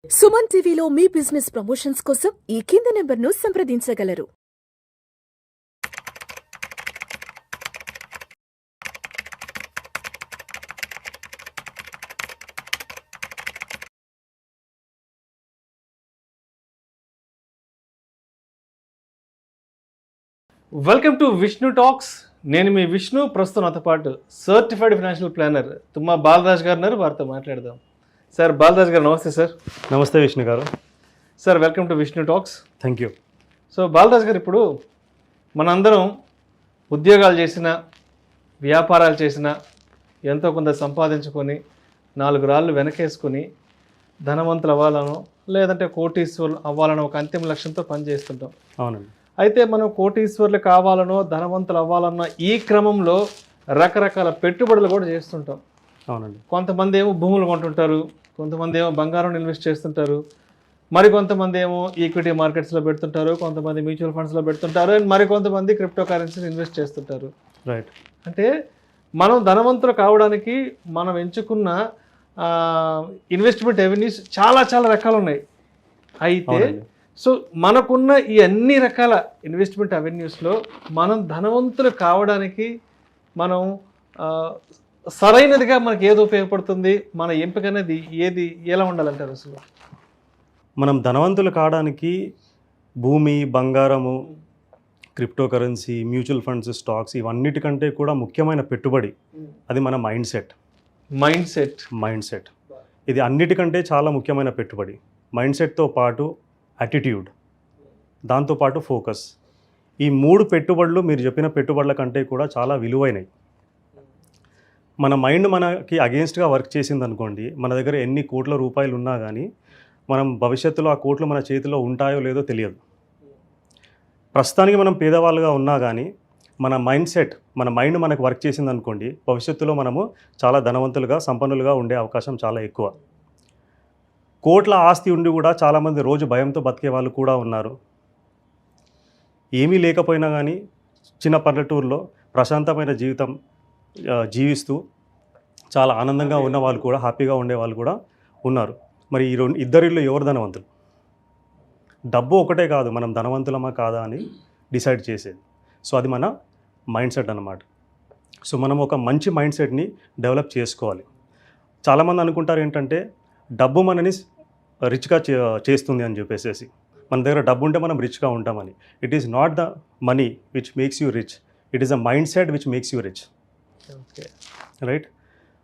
సుమన్ టీవీలో మీ business promotions కోసం ఈ కింది నెంబర్ను సంప్రదించగలరు. Welcome to Vishnu talks. నేను మీ విష్ణు. ప్రస్తుతం నాతో పాటు certified financial planner Tumma Balaraj garu ఉన్నారు. వారితో మాట్లాడదాం. సార్ బాలరాజ్ గారు నమస్తే. సార్ నమస్తే Vishnu garu. Sir welcome to Vishnu talks. Thank you. So Balaraj garu, ఇప్పుడు మనందరం ఉద్యోగాలు చేసిన, వ్యాపారాలు చేసిన, ఎంతో కొంత సంపాదించుకొని 4 రాళ్ళు వెనకేసుకొని ధనవంతులు అవ్వాలనో లేదంటే కోటీశ్వరులు అవ్వాలనో ఒక అంతిమ లక్ష్యంతో పనిచేస్తుంటాం. అవునండి. అయితే మనం కోటీశ్వర్లు కావాలనో ధనవంతులు అవ్వాలన్న ఈ క్రమంలో రకరకాల పెట్టుబడులు కూడా చేస్తుంటాం. అవునండి. కొంతమంది ఏమో భూములు కొంటుంటారు, కొంతమంది ఏమో బంగారం ఇన్వెస్ట్ చేస్తుంటారు, మరి కొంతమంది ఏమో ఈక్విటీ మార్కెట్స్లో పెడుతుంటారు, కొంతమంది మ్యూచువల్ ఫండ్స్లో పెడుతుంటారు, అండ్ మరి కొంతమంది క్రిప్టో కరెన్సీని ఇన్వెస్ట్ చేస్తుంటారు. రైట్. అంటే మనం ధనవంతులు కావడానికి మనం ఎంచుకున్న ఇన్వెస్ట్మెంట్ ఎవెన్యూస్ చాలా చాలా రకాలు ఉన్నాయి. అయితే సో మనకున్న ఈ అన్ని రకాల ఇన్వెస్ట్మెంట్ అవెన్యూస్లో మనం ధనవంతులు కావడానికి మనం సరైనదిగా మనకి ఏది ఉపయోగపడుతుంది, మన ఎంపిక అనేది ఏది, ఎలా ఉండాలంటారు? అసలు మనం ధనవంతులు కావడానికి భూమి, బంగారము, crypto currency, mutual funds, stocks ఇవన్నిటికంటే కూడా ముఖ్యమైన పెట్టుబడి అది మన మైండ్ సెట్. ఇది అన్నిటికంటే చాలా ముఖ్యమైన పెట్టుబడి. మైండ్ సెట్తో పాటు యాటిట్యూడ్, దాంతోపాటు ఫోకస్. ఈ 3 పెట్టుబడులు మీరు చెప్పిన పెట్టుబడుల కంటే కూడా చాలా విలువైనవి. మన మైండ్ మనకి అగేన్స్ట్గా వర్క్ చేసింది అనుకోండి, మన దగ్గర ఎన్ని కోట్ల రూపాయలు ఉన్నా కానీ మనం భవిష్యత్తులో ఆ కోట్లు మన చేతిలో ఉంటాయో లేదో తెలియదు. ప్రస్తుతానికి మనం పేదవాళ్ళుగా ఉన్నా కానీ మన మైండ్ మనకు వర్క్ చేసింది అనుకోండి, భవిష్యత్తులో మనము చాలా ధనవంతులుగా, సంపన్నులుగా ఉండే అవకాశం చాలా ఎక్కువ. కోట్ల ఆస్తి ఉండి కూడా చాలామంది రోజు భయంతో బతికే వాళ్ళు కూడా ఉన్నారు. ఏమీ లేకపోయినా కానీ చిన్న పల్లెటూరులో ప్రశాంతమైన జీవితం జీవిస్తూ చాలా ఆనందంగా ఉన్న వాళ్ళు కూడా, హ్యాపీగా ఉండే వాళ్ళు కూడా ఉన్నారు. మరి ఈ ఇద్దరిలో ఎవరు ధనవంతులు? డబ్బు ఒకటే కాదు మనం ధనవంతులమా కాదా అని డిసైడ్ చేసేది. సో అది మన మైండ్ సెట్ అన్నమాట. సో మనం ఒక మంచి మైండ్ సెట్ని డెవలప్ చేసుకోవాలి. చాలామంది అనుకుంటారు ఏంటంటే డబ్బు మనని రిచ్గా చేస్తుంది అని చెప్పేసి. మన దగ్గర డబ్బు ఉంటే మనం రిచ్గా ఉంటామని. It is not the money which makes you rich, it is a mind set which makes you rich. Okay, right.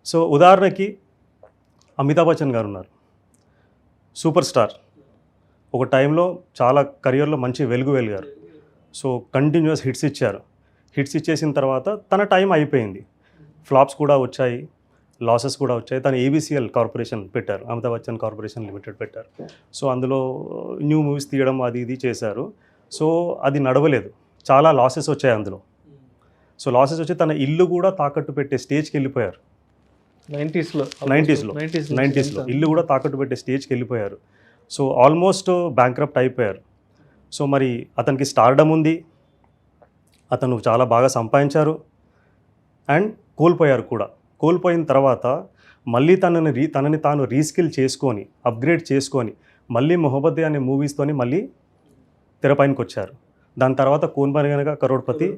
So ఉదాహరణకి అమితాబ్ బచ్చన్ గారు ఉన్నారు, సూపర్ స్టార్. ఒక టైంలో చాలా కెరియర్లో మంచి వెలిగారు. సో కంటిన్యూస్ హిట్స్ ఇచ్చేసిన తర్వాత తన టైం అయిపోయింది. ఫ్లాప్స్ కూడా వచ్చాయి, లాసెస్ కూడా వచ్చాయి. తను ABCL కార్పొరేషన్ పెట్టారు, అమితాబ్ బచ్చన్ కార్పొరేషన్ లిమిటెడ్ పెట్టారు. సో అందులో న్యూ మూవీస్ తీయడం అది ఇది చేశారు. సో అది నడవలేదు, చాలా లాసెస్ వచ్చాయి అందులో. సో లాసెస్ వచ్చి తన ఇల్లు కూడా తాకట్టు పెట్టే స్టేజ్కి వెళ్ళిపోయారు. 90స్లో ఇల్లు కూడా తాకట్టు పెట్టే స్టేజ్కి వెళ్ళిపోయారు. సో ఆల్మోస్ట్ బ్యాంక్రప్ట్ అయిపోయారు. సో మరి అతనికి స్టార్డమ్ ఉంది, అతను చాలా బాగా సంపాదించారు, అండ్ కోల్పోయారు కూడా. కోల్పోయిన తర్వాత మళ్ళీ తనని తాను రీస్కిల్ చేసుకొని, అప్గ్రేడ్ చేసుకొని, మళ్ళీ మొహబ్బతే అనే మూవీస్తోని మళ్ళీ తెరపైనకి వచ్చారు. దాని తర్వాత కౌన్ బనేగా కరోడ్పతి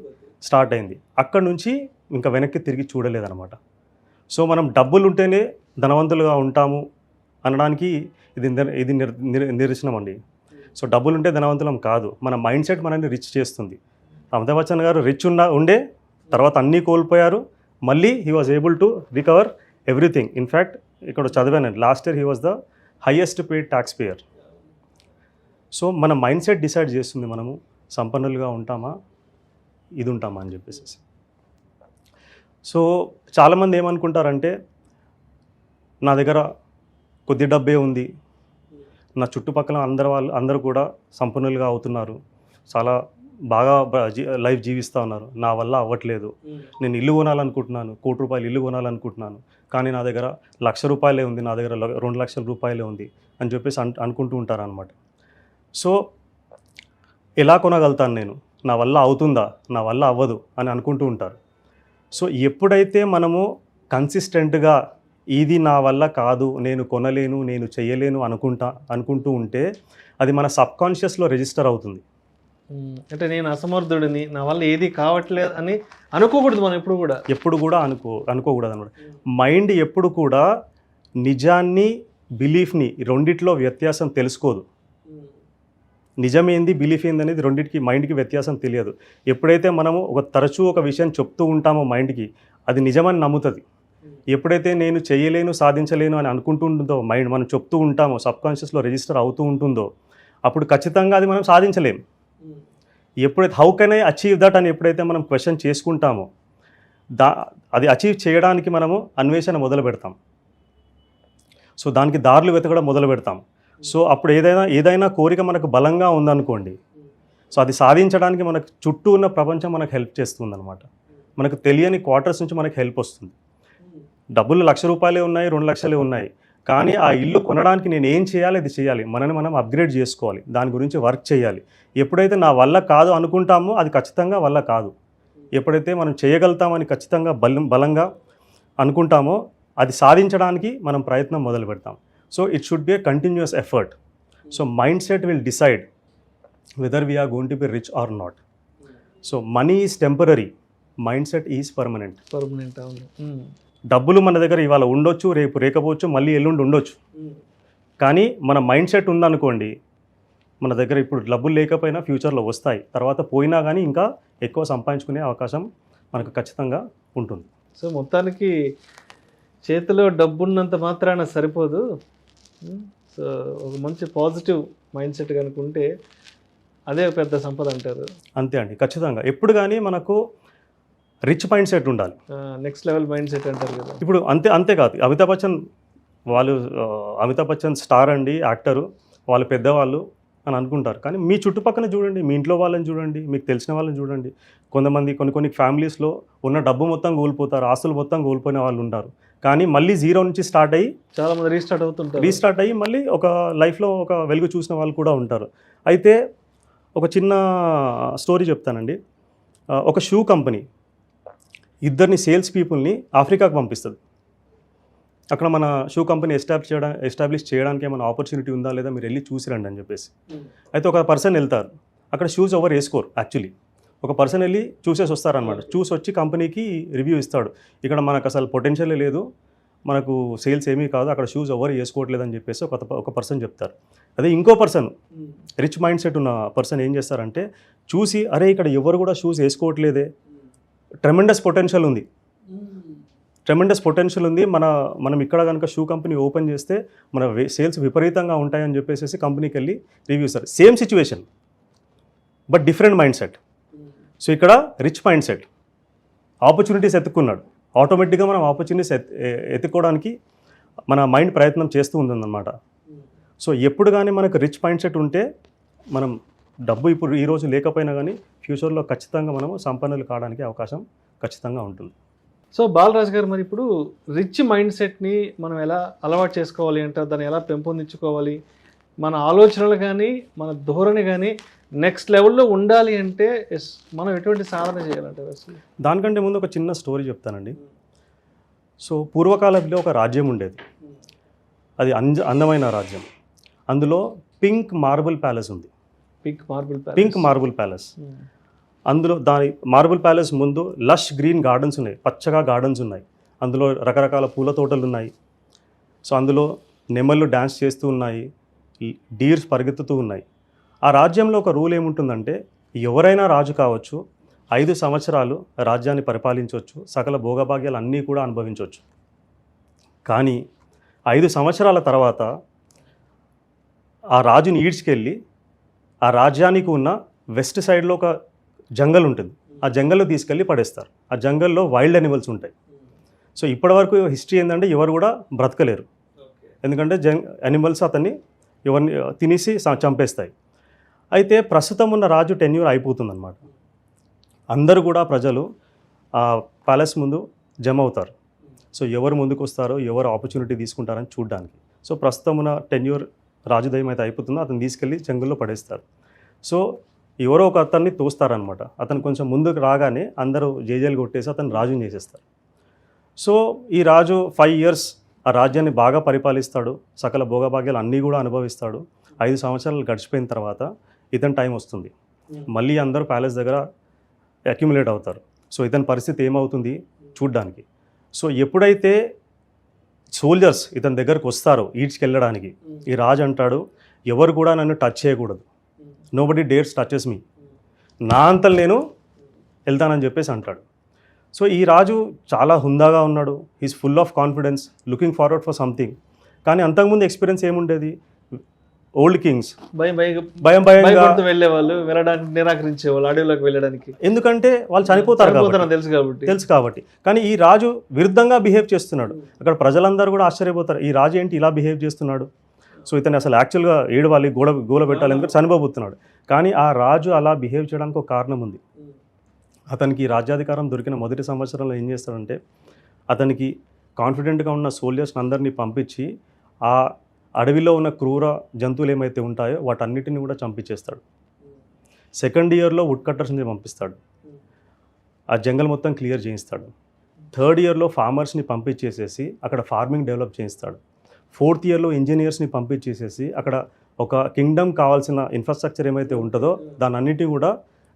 స్టార్ట్ అయింది. అక్కడ నుంచి ఇంకా వెనక్కి తిరిగి చూడలేదన్నమాట. సో మనం డబ్బులు ఉంటేనే ధనవంతులుగా ఉంటాము అనడానికి ఇది నిదర్శనం అండి. సో డబ్బులు ఉంటే ధనవంతులం కాదు, మన మైండ్ సెట్ మనల్ని రిచ్ చేస్తుంది. అమితాబ్ బచ్చన్ గారు రిచ్ ఉండే తర్వాత అన్నీ కోల్పోయారు, మళ్ళీ he was able to recover everything. In fact ఇక్కడ చదివానండి, last year he was the highest paid tax payer. So మన మైండ్ సెట్ డిసైడ్ చేస్తుంది మనము సంపన్నులుగా ఉంటామా, ఇది ఉంటామా అని చెప్పేసి. సో చాలామంది ఏమనుకుంటారంటే నా దగ్గర కొద్ది డబ్బే ఉంది, నా చుట్టుపక్కల అందరూ కూడా సంపన్నులుగా అవుతున్నారు, చాలా బాగా లైఫ్ జీవిస్తూ ఉన్నారు, నా వల్ల అవ్వట్లేదు. నేను ఇల్లు కొనాలనుకుంటున్నాను, ₹1,00,000 ఇల్లు కొనాలనుకుంటున్నాను, కానీ నా దగ్గర ₹1,00,000 ఉంది, నా దగ్గర ₹2,00,000 ఉంది అని చెప్పేసి అనుకుంటూ ఉంటారనమాట. సో ఎలా కొనగలుగుతాను నేను, నా వల్ల అవుతుందా, నా వల్ల అవ్వదు అని అనుకుంటూ ఉంటారు. సో ఎప్పుడైతే మనము కన్సిస్టెంట్గా ఇది నా వల్ల కాదు, నేను కొనలేను, నేను చేయలేను అనుకుంటూ ఉంటే అది మన సబ్కాన్షియస్లో రిజిస్టర్ అవుతుంది. అంటే నేను అసమర్థుడిని, నా వల్ల ఏది కావట్లేదు అని అనుకోకూడదు మనం ఎప్పుడు కూడా అనుకోకూడదు అనమాట. మైండ్ ఎప్పుడు కూడా నిజాన్ని బిలీఫ్ని రెండిట్లో వ్యత్యాసం తెలుసుకోదు. నిజమేంది బిలీఫ్ ఏంది అనేది రెండింటికి మైండ్కి వ్యత్యాసం తెలియదు. ఎప్పుడైతే మనము తరచూ ఒక విషయం చెప్తూ ఉంటామో మైండ్కి, అది నిజమని నమ్ముతుంది. ఎప్పుడైతే నేను చేయలేను, సాధించలేను అని అనుకుంటూ ఉంటుందో మైండ్, మనం చెప్తూ ఉంటామో, సబ్కాన్షియస్లో రిజిస్టర్ అవుతూ ఉంటుందో, అప్పుడు ఖచ్చితంగా అది మనం సాధించలేము. ఎప్పుడైతే how can I achieve that అని ఎప్పుడైతే మనం క్వశ్చన్ చేసుకుంటామో, అది అచీవ్ చేయడానికి మనము అన్వేషణ మొదలు పెడతాం. సో దానికి దారులు వెతకడం మొదలు పెడతాం. సో అప్పుడు ఏదైనా కోరిక మనకు బలంగా ఉందనుకోండి, సో అది సాధించడానికి మనకు చుట్టూ ఉన్న ప్రపంచం మనకు హెల్ప్ చేస్తుంది అనమాట. మనకు తెలియని క్వార్టర్స్ నుంచి మనకు హెల్ప్ వస్తుంది. డబ్బులు ₹1,00,000 ఉన్నాయి, 2 లక్షలే ఉన్నాయి, కానీ ఆ ఇల్లు కొనడానికి నేను ఏం చేయాలి, అది చేయాలి, మనని మనం అప్గ్రేడ్ చేసుకోవాలి, దాని గురించి వర్క్ చేయాలి. ఎప్పుడైతే నా వల్ల కాదు అనుకుంటామో అది ఖచ్చితంగా వల్ల కాదు. ఎప్పుడైతే మనం చేయగలుగుతామని ఖచ్చితంగా బలంగా అనుకుంటామో అది సాధించడానికి మనం ప్రయత్నం మొదలు పెడతాం. So it should be a continuous effort. So mind set will decide whether we are going to be rich or not. So money is temporary, mind set is permanent. డబ్బులు మన దగ్గర ఇవాళ ఉండొచ్చు, రేపు లేకపోవచ్చు, మళ్ళీ ఎల్లుండి ఉండొచ్చు. కానీ మన మైండ్ సెట్ ఉందనుకోండి, మన దగ్గర ఇప్పుడు డబ్బులు లేకపోయినా ఫ్యూచర్లో వస్తాయి, తర్వాత పోయినా కానీ ఇంకా ఎక్కువ సంపాదించుకునే అవకాశం మనకు ఖచ్చితంగా ఉంటుంది. సో మొత్తానికి చేతిలో డబ్బున్నంత మాత్రాన సరిపోదు. సో ఒక మంచి పాజిటివ్ మైండ్ సెట్ కనుకుంటే అదే పెద్ద సంపద అంటారు. అంతే అండి, ఖచ్చితంగా. ఎప్పుడు కానీ మనకు రిచ్ మైండ్ సెట్ ఉండాలి, నెక్స్ట్ లెవెల్ మైండ్ సెట్ అంటారు కదా. ఇప్పుడు అంతేకాదు, అమితాబ్ బచ్చన్ స్టార్ అండి, యాక్టరు, వాళ్ళు పెద్దవాళ్ళు అని అనుకుంటారు. కానీ మీ చుట్టుపక్కల చూడండి, మీ ఇంట్లో వాళ్ళని చూడండి, మీకు తెలిసిన వాళ్ళని చూడండి. కొంతమంది కొన్ని ఫ్యామిలీస్లో ఉన్న డబ్బు మొత్తం కోల్పోతారు, ఆస్తులు మొత్తం కోల్పోయిన వాళ్ళు ఉంటారు. కానీ మళ్ళీ జీరో నుంచి స్టార్ట్ అయ్యి చాలామంది రీస్టార్ట్ అయ్యి మళ్ళీ ఒక లైఫ్లో ఒక వెలుగు చూసిన వాళ్ళు కూడా ఉంటారు. అయితే ఒక చిన్న స్టోరీ చెప్తానండి. ఒక షూ కంపెనీ 2 సేల్స్ పీపుల్ని ఆఫ్రికాకు పంపిస్తుంది. అక్కడ మన షూ కంపెనీ ఎస్టాబ్లిష్ చేయడానికి ఏమైనా ఆపర్చునిటీ ఉందా లేదా మీరు వెళ్ళి చూసిరండి అని చెప్పేసి. అయితే ఒక పర్సన్ వెళ్తారు, అక్కడ షూస్ ఎవరు వేసుకోరు. యాక్చువల్లీ ఒక పర్సన్ వెళ్ళి చూసేసి వస్తారనమాట. చూసి వచ్చి కంపెనీకి రివ్యూ ఇస్తాడు, ఇక్కడ మనకు అసలు పొటెన్షియలే లేదు, మనకు సేల్స్ ఏమీ కాదు, అక్కడ షూస్ ఎవరు వేసుకోవట్లేదు అని చెప్పేసి ఒక పర్సన్ చెప్తారు. అదే ఇంకో పర్సన్, రిచ్ మైండ్ సెట్ ఉన్న పర్సన్ ఏం చేస్తారంటే, చూసి అరే ఇక్కడ ఎవరు కూడా షూస్ వేసుకోవట్లేదే, ట్రెమెండస్ పొటెన్షియల్ ఉంది, మనం ఇక్కడ కనుక షూ కంపెనీ ఓపెన్ చేస్తే మన సేల్స్ విపరీతంగా ఉంటాయని చెప్పేసి కంపెనీకి వెళ్ళి రివ్యూ ఇస్తారు. Same situation but different mind set. So ఇక్కడ రిచ్ మైండ్ సెట్ ఆపర్చునిటీస్ ఎత్తుకున్నాడు, ఆటోమేటిక్గా మనం ఆపర్చునిటీస్ ఎత్తుకోవడానికి మన మైండ్ ప్రయత్నం చేస్తూ ఉందన్నమాట. సో ఎప్పుడు కానీ మనకు రిచ్ మైండ్ సెట్ ఉంటే మనం డబ్బు ఇప్పుడు ఈరోజు లేకపోయినా కానీ ఫ్యూచర్లో ఖచ్చితంగా మనము సంపన్నులు కావడానికి అవకాశం ఖచ్చితంగా ఉంటుంది. సో బాలరాజ్ గారు, మరి ఇప్పుడు రిచ్ మైండ్ సెట్ని మనం ఎలా అలవాటు చేసుకోవాలి అంటారు, దాన్ని ఎలా పెంపొందించుకోవాలి, మన ఆలోచనలు కానీ మన ధోరణి కానీ నెక్స్ట్ లెవెల్లో ఉండాలి అంటే మనం ఎటువంటి సాధన చేయాలంటారు అసలు? దానికంటే ముందు ఒక చిన్న స్టోరీ చెప్తానండి. సో పూర్వకాలంలో ఒక రాజ్యం ఉండేది, అది అందమైన రాజ్యం. అందులో పింక్ మార్బుల్ ప్యాలెస్ ఉంది. Pink marble palace. అందులో దాని మార్బుల్ ప్యాలెస్ ముందు లష్ గ్రీన్ గార్డెన్స్ ఉన్నాయి, పచ్చగా గార్డెన్స్ ఉన్నాయి. అందులో రకరకాల పూల తోటలు ఉన్నాయి. సో అందులో నెమళ్ళు డ్యాన్స్ చేస్తూ ఉన్నాయి, డీర్స్ పరిగెత్తుతూ ఉన్నాయి. ఆ రాజ్యంలో ఒక రూల్ ఏముంటుందంటే, ఎవరైనా రాజు కావచ్చు, 5 సంవత్సరాలు రాజ్యాన్ని పరిపాలించవచ్చు, సకల భోగభాగ్యాలు అన్నీ కూడా అనుభవించవచ్చు. కానీ 5 సంవత్సరాల తర్వాత ఆ రాజుని ఈడ్చుకెళ్ళి ఆ రాజ్యానికి ఉన్న వెస్ట్ సైడ్లో ఒక జంగల్ ఉంటుంది, ఆ జంగల్లో తీసుకెళ్ళి పడేస్తారు. ఆ జంగల్లో వైల్డ్ అనిమల్స్ ఉంటాయి. సో ఇప్పటివరకు హిస్టరీ ఏంటంటే ఎవరు కూడా బ్రతకలేరు, ఎందుకంటే అనిమల్స్ అతన్ని ఎవరిని తినేసి చంపేస్తాయి. అయితే ప్రస్తుతం ఉన్న రాజు టెన్యూర్ అయిపోతుందన్నమాట. అందరూ కూడా ప్రజలు ఆ ప్యాలెస్ ముందు జమ అవుతారు. సో ఎవరు ముందుకు వస్తారో, ఎవరు ఆపర్చునిటీ తీసుకుంటారని చూడడానికి. సో ప్రస్తుతం ఉన్న టెన్యూర్ రాజుదయం అయితే అయిపోతుందో అతను తీసుకెళ్ళి జంగల్లో పడేస్తారు. సో ఎవరో ఒక అతన్ని తోస్తారనమాట. అతను కొంచెం ముందుకు రాగానే అందరూ జేజేలు కొట్టేసి అతను రాజుని చేసేస్తారు. సో ఈ రాజు 5 years ఆ రాజ్యాన్ని బాగా పరిపాలిస్తాడు, సకల భోగభాగ్యాలు అన్నీ కూడా అనుభవిస్తాడు. 5 సంవత్సరాలు గడిచిపోయిన తర్వాత ఇతని టైం వస్తుంది, మళ్ళీ అందరూ ప్యాలెస్ దగ్గర అక్యుములేట్ అవుతారు. సో ఇతని పరిస్థితి ఏమవుతుంది చూడ్డానికి. సో ఎప్పుడైతే సోల్జర్స్ ఇతని దగ్గరకు వస్తారో ఈడ్చుకెళ్ళడానికి, ఈ రాజు అంటాడు ఎవరు కూడా నన్ను టచ్ చేయకూడదు, నోబడీ డేర్స్ టచెస్ మీ, నా అంతలు నేను వెళ్తానని చెప్పేసి అంటాడు. సో ఈ రాజు చాలా హుందాగా ఉన్నాడు, is full of confidence, looking forward for something. కానీ అంతకుముందు ఎక్స్పీరియన్స్ ఏముండేది, ఓల్డ్ కింగ్స్ భయం భయంగా వెళ్ళేవాళ్ళు, వెళ్ళడానికి నిరాకరించేవాళ్ళు అడవిలోకి వెళ్ళడానికి, ఎందుకంటే వాళ్ళు చనిపోతారు తెలుసు కాబట్టి. కానీ ఈ రాజు విరుద్ధంగా బిహేవ్ చేస్తున్నాడు. అక్కడ ప్రజలందరూ కూడా ఆశ్చర్యపోతారు, ఈ రాజు ఏంటి ఇలా బిహేవ్ చేస్తున్నాడు. సో ఇతను అసలు యాక్చువల్గా ఏడవాలి, గోల పెట్టాలి, ఎందుకంటే చనిపోబోతున్నాడు. కానీ ఆ రాజు అలా బిహేవ్ చేయడానికి ఒక కారణం ఉంది. అతనికి రాజ్యాధికారం దొరికిన మొదటి సంవత్సరంలో ఏం చేస్తాడంటే, అతనికి కాన్ఫిడెంట్గా ఉన్న సోల్జర్స్ని అందరినీ పంపించి ఆ అడవిలో ఉన్న క్రూర జంతువులు ఏమైతే ఉంటాయో వాటన్నిటిని కూడా చంపించేస్తాడు. సెకండ్ ఇయర్లో వుడ్ కట్టర్స్ని పంపిస్తాడు, ఆ జంగల్ మొత్తం క్లియర్ చేయిస్తాడు. థర్డ్ ఇయర్లో ఫార్మర్స్ని పంపించేసేసి అక్కడ ఫార్మింగ్ డెవలప్ చేయిస్తాడు. ఫోర్త్ ఇయర్లో ఇంజనీర్స్ని పంపించేసేసి అక్కడ ఒక కింగ్డమ్ కావాల్సిన ఇన్ఫ్రాస్ట్రక్చర్ ఏమైతే ఉంటుందో దాని అన్నిటిని కూడా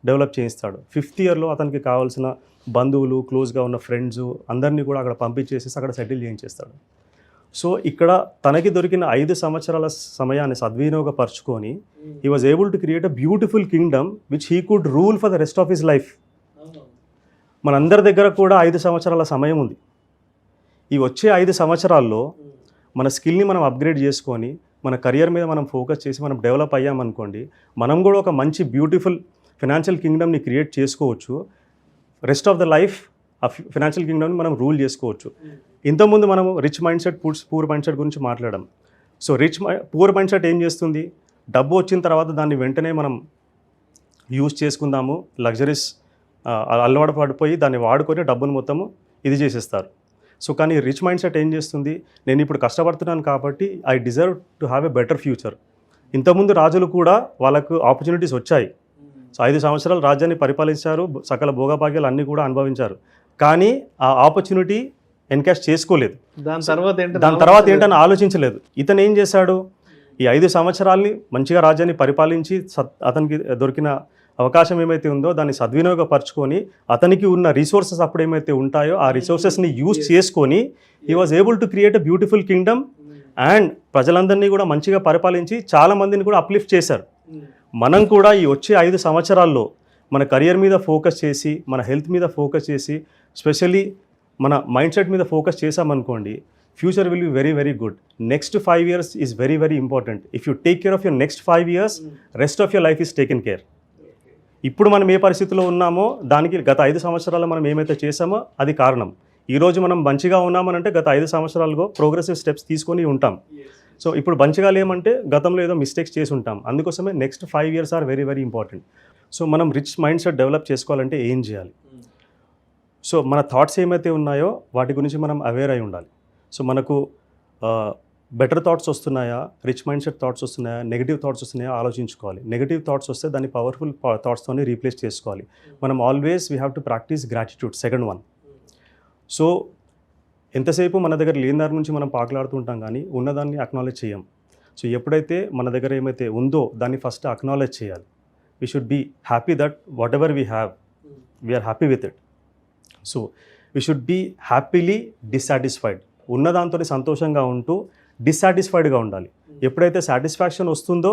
డెవలప్ చేయిస్తాడు. ఫిఫ్త్ ఇయర్లో అతనికి కావాల్సిన బంధువులు, క్లోజ్గా ఉన్న ఫ్రెండ్స్ అందరినీ కూడా అక్కడ పంపించేసేసి అక్కడ సెటిల్ చేయించేస్తాడు. సో ఇక్కడ తనకి దొరికిన 5 సంవత్సరాల సమయాన్ని సద్వినియోగపరచుకొని he was able to create a beautiful kingdom which he could rule for the rest of his life. మనందరి దగ్గర కూడా 5 సంవత్సరాల సమయం ఉంది. ఈ వచ్చే 5 సంవత్సరాల్లో మన స్కిల్ని మనం అప్గ్రేడ్ చేసుకొని మన కెరియర్ మీద మనం ఫోకస్ చేసి మనం డెవలప్ అయ్యామనుకోండి, మనం కూడా ఒక మంచి బ్యూటిఫుల్ ఫినాన్షియల్ కింగ్డమ్ని క్రియేట్ చేసుకోవచ్చు. రెస్ట్ ఆఫ్ ద లైఫ్ ఆ ఫినాన్షియల్ కింగ్డమ్ని మనం రూల్ చేసుకోవచ్చు. ఇంతకుముందు మనము rich mind set, poor mind set గురించి మాట్లాడాం. సో పూర్ మైండ్ సెట్ ఏం చేస్తుంది, డబ్బు వచ్చిన తర్వాత దాన్ని వెంటనే మనం యూజ్ చేసుకుందాము, లగ్జరీస్ అలవాటు పడిపోయి దాన్ని వాడుకొని డబ్బును మొత్తము ఇది చేసేస్తారు. సో కానీ రిచ్ మైండ్ సెట్ ఏం చేస్తుంది, నేను ఇప్పుడు కష్టపడుతున్నాను కాబట్టి I deserve to have a better future. ఇంతకుముందు రాజులు కూడా వాళ్ళకు ఆపర్చునిటీస్ వచ్చాయి. సో 5 సంవత్సరాలు రాజ్యాన్ని పరిపాలించారు, సకల భోగభాగ్యాలు అన్నీ కూడా అనుభవించారు. కానీ ఆ ఆపర్చునిటీ ఎన్కాష్ చేసుకోలేదు, దాని తర్వాత ఏంటని ఆలోచించలేదు. ఇతను ఏం చేశాడు, ఈ 5 సంవత్సరాల్ని మంచిగా రాజ్యాన్ని పరిపాలించి అతనికి దొరికిన అవకాశం ఏమైతే ఉందో దాన్ని సద్వినియోగపరచుకొని అతనికి ఉన్న రిసోర్సెస్ అప్పుడు ఏమైతే ఉంటాయో ఆ రిసోర్సెస్ని యూజ్ చేసుకొని he was able to create a beautiful Kingdom and ప్రజలందరినీ కూడా మంచిగా పరిపాలించి చాలా మందిని కూడా అప్లిఫ్ట్ చేశారు. మనం కూడా ఈ వచ్చే 5 సంవత్సరాల్లో మన కెరియర్ మీద ఫోకస్ చేసి, మన హెల్త్ మీద ఫోకస్ చేసి, స్పెషల్లీ మన మైండ్ సెట్ మీద ఫోకస్ చేసామనుకోండి, future will be very very good. Next 5 years is very very important. If you take care of your next 5 years, rest of your life is taken care. ఇప్పుడు మనం ఏ పరిస్థితిలో ఉన్నామో దానికి గత 5 సంవత్సరాలు మనం ఏమైతే చేసామో అది కారణం. ఈరోజు మనం మంచిగా ఉన్నామనంటే గత 5 సంవత్సరాలుగా ప్రోగ్రెసివ్ స్టెప్స్ తీసుకొని ఉంటాం. సో ఇప్పుడు మంచిగా లేమంటే గతంలో ఏదో మిస్టేక్స్ చేసి ఉంటాం. అందుకోసమే next 5 years are very very important. So మనం రిచ్ మైండ్ సెట్ డెవలప్ చేసుకోవాలంటే ఏం చేయాలి? సో మన థాట్స్ ఏమైతే ఉన్నాయో వాటి గురించి మనం అవేర్ అయి ఉండాలి. సో మనకు బెటర్ థాట్స్ వస్తున్నాయా, రిచ్ మైండ్ సెట్ థాట్స్ వస్తున్నాయా, నెగిటివ్ థాట్స్ వస్తున్నాయా ఆలోచించుకోవాలి. నెగిటివ్ థాట్స్ వస్తే దాన్ని పవర్ఫుల్ థాట్స్తోనే రీప్లేస్ చేసుకోవాలి. మనం always we have to practice gratitude, second one. So ఎంతసేపు మన దగ్గర లేని దాని నుంచి మనం పాకులాడుతూ ఉంటాం కానీ ఉన్నదాన్ని అక్నాలెడ్జ్ చేయం. సో ఎప్పుడైతే మన దగ్గర ఏమైతే ఉందో దాన్ని ఫస్ట్ అక్నాలెడ్జ్ చేయాలి. We should be happy that whatever we have we are happy with it. So we should be happily dissatisfied. ఉన్నదాంతో సంతోషంగా ఉంటూ డిస్సాటిస్ఫైడ్గా ఉండాలి. ఎప్పుడైతే సాటిస్ఫాక్షన్ వస్తుందో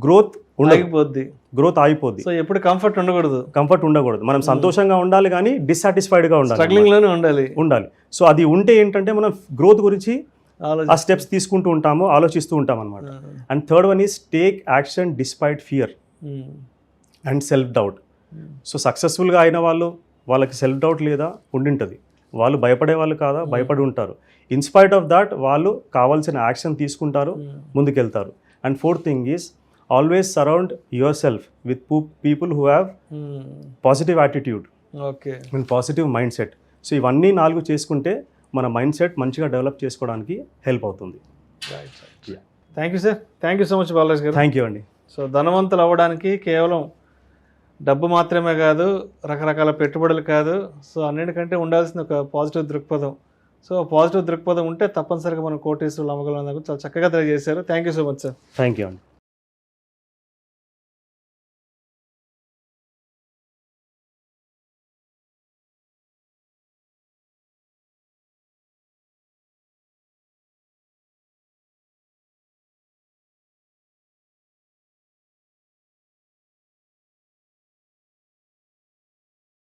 గ్రోత్ ఆగిపోద్ది. సో ఎప్పుడు కంఫర్ట్ ఉండకూడదు. మనం సంతోషంగా ఉండాలి కానీ డిస్సాటిస్ఫైడ్గా ఉండాలి. సో అది ఉంటే ఏంటంటే మనం గ్రోత్ గురించి ఆ స్టెప్స్ తీసుకుంటూ ఉంటాము, ఆలోచిస్తూ ఉంటాం అనమాట. And third one is take action despite fear and self doubt. So సక్సెస్ఫుల్గా అయిన వాళ్ళకి సెల్ఫ్ డౌట్ లేదా ఉండింటుంది, వాళ్ళు భయపడే వాళ్ళు కాదా, భయపడి ఉంటారు. ఇన్స్పైట్ ఆఫ్ దాట్ వాళ్ళు కావాల్సిన యాక్షన్ తీసుకుంటారు, ముందుకెళ్తారు. And fourth thing is always surround yourself with people who have positive attitude and positive mindset. So ఇవన్నీ 4 చేసుకుంటే మన మైండ్ సెట్ మంచిగా డెవలప్ చేసుకోవడానికి హెల్ప్ అవుతుంది. Thank you sir, thank you so much Balaraj garu. Thank you అండి. So ధనవంతులు అవ్వడానికి కేవలం డబ్బు మాత్రమే కాదు, రకరకాల పెట్టుబడులు కాదు, సో అన్నిటికంటే ఉండాల్సిన ఒక పాజిటివ్ దృక్పథం. సో పాజిటివ్ దృక్పథం ఉంటే తప్పనిసరిగా మనం కోటీశ్వరులు అమ్మగలం చాలా చక్కగా తెలియజేశారు. Thank you so much sir. Thank you అండి.